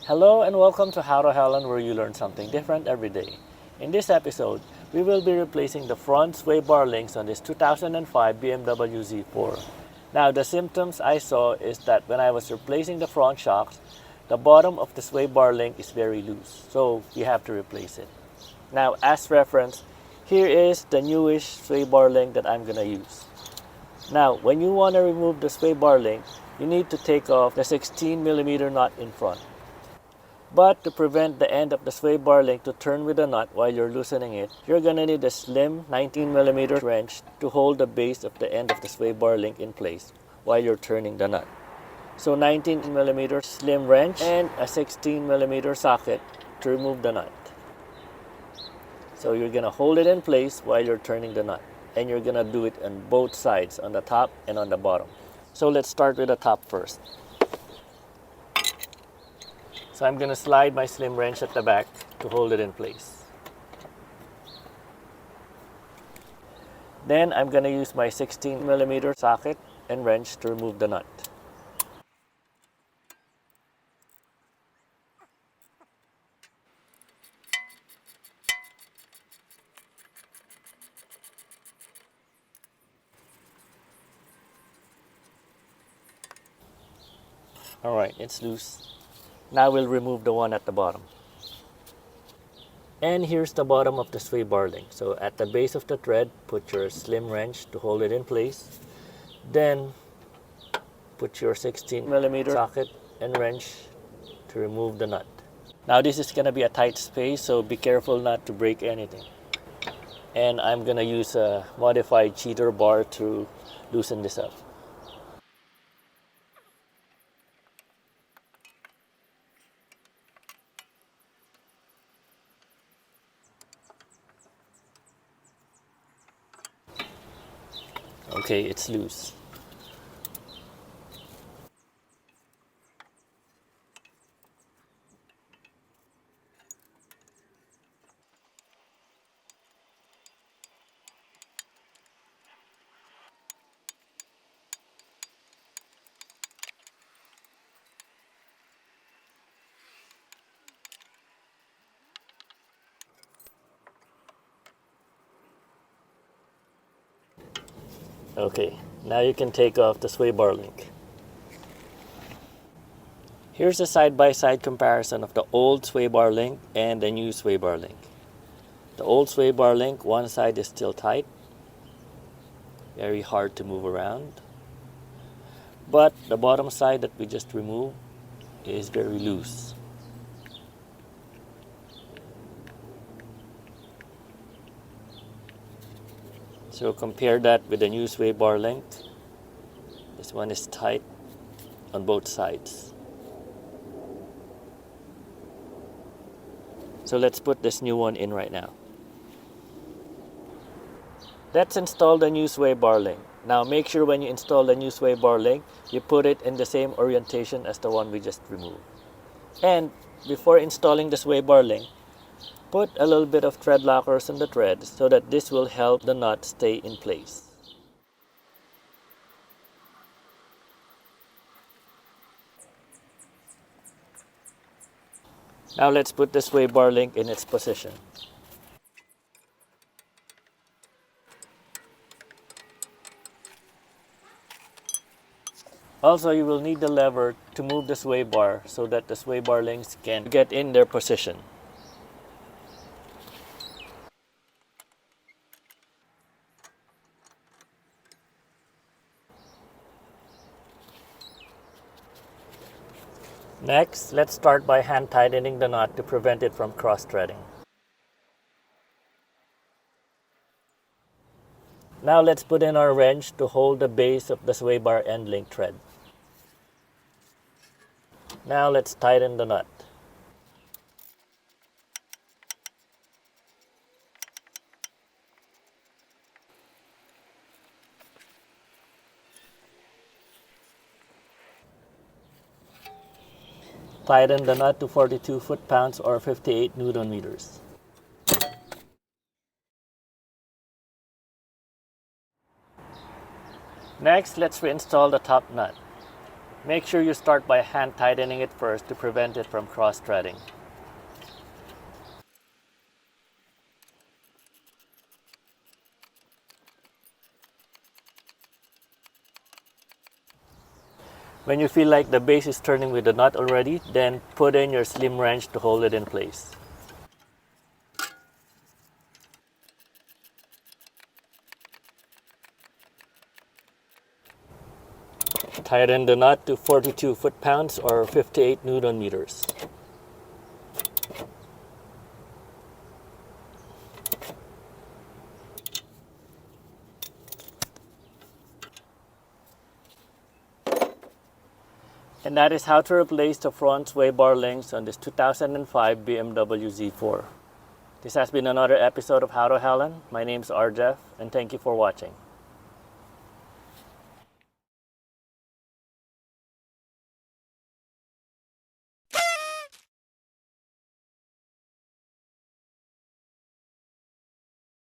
Hello and welcome to How to Helen, where you learn something different every day. In this episode, we will be replacing the front sway bar links on this 2005 BMW Z4. Now, the symptoms I saw is that when I was replacing the front shocks, the bottom of the sway bar link is very loose, so you have to replace it. Now, as reference, here is the newish sway bar link that I'm gonna use. Now, when you want to remove the sway bar link, you need to take off the 16mm nut in front. But to prevent the end of the sway bar link to turn with the nut while you're loosening it, you're gonna need a slim 19mm wrench to hold the base of the end of the sway bar link in place while you're turning the nut. So 19mm slim wrench and a 16mm socket to remove the nut. So you're gonna hold it in place while you're turning the nut. And you're gonna do it on both sides, on the top and on the bottom. So let's start with the top first. So I'm gonna slide my slim wrench at the back to hold it in place. Then I'm gonna use my 16mm socket and wrench to remove the nut. Alright, it's loose. Now we'll remove the one at the bottom. And here's the bottom of the sway bar link. So at the base of the thread, put your slim wrench to hold it in place. Then put your 16mm socket and wrench to remove the nut. Now this is gonna be a tight space, so be careful not to break anything. And I'm gonna use a modified cheater bar to loosen this up. Okay, it's loose. Okay, now you can take off the sway bar link. Here's a side-by-side comparison of the old sway bar link and the new sway bar link. The old sway bar link, one side is still tight, very hard to move around. But the bottom side that we just removed is very loose. So compare that with the new sway bar link. This one is tight on both sides. So let's put this new one in right now. Let's install the new sway bar link. Now make sure when you install the new sway bar link, you put it in the same orientation as the one we just removed. And before installing the sway bar link, put a little bit of thread lockers on the thread so that this will help the nut stay in place. Now let's put the sway bar link in its position. Also, you will need the lever to move the sway bar so that the sway bar links can get in their position. Next, let's start by hand tightening the knot to prevent it from cross-threading. Now let's put in our wrench to hold the base of the sway bar end link thread. Now let's tighten the nut. Tighten the nut to 42 foot-pounds or 58 Newton-meters. Next, let's reinstall the top nut. Make sure you start by hand tightening it first to prevent it from cross-threading. When you feel like the base is turning with the nut already, then put in your slim wrench to hold it in place. Tighten the nut to 42 foot-pounds or 58 Newton meters. And that is how to replace the front sway bar links on this 2005 BMW Z4. This has been another episode of How to Helen. My name is RJeff, and thank you for watching.